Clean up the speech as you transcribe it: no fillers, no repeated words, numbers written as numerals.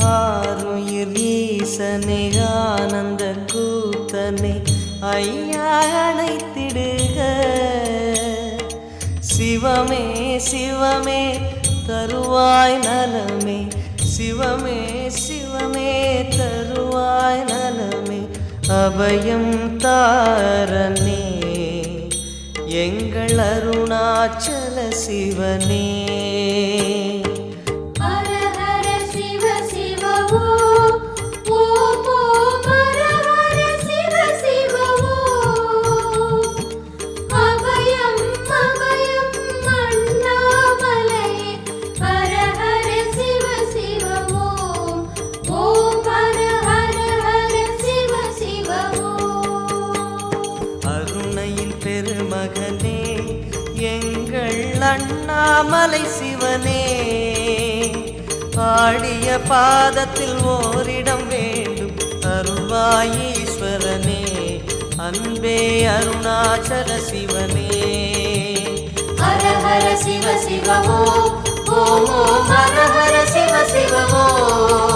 ஆருயிர் ஈசனே ஆனந்த கூத்தனே ஐயா அணைத்திடுக. சிவமே சிவமே தருவாய் நலமே, சிவமே சிவமே தருவாய் நலமே. அபயம் தாரனே எங்கள் அருணாச்சல சிவனே. பெருமகனே எங்கள் அண்ணாமலை சிவனே, ஆடிய பாதத்தில் ஓரிடம் வேண்டும் அருள்வாய் ஈஸ்வரனே. அன்பே அருணாச்சல சிவனே. ஹர ஹர சிவ சிவ ஓம் ஓம் ஓம் ஹர ஹர சிவ சிவ ஓம்.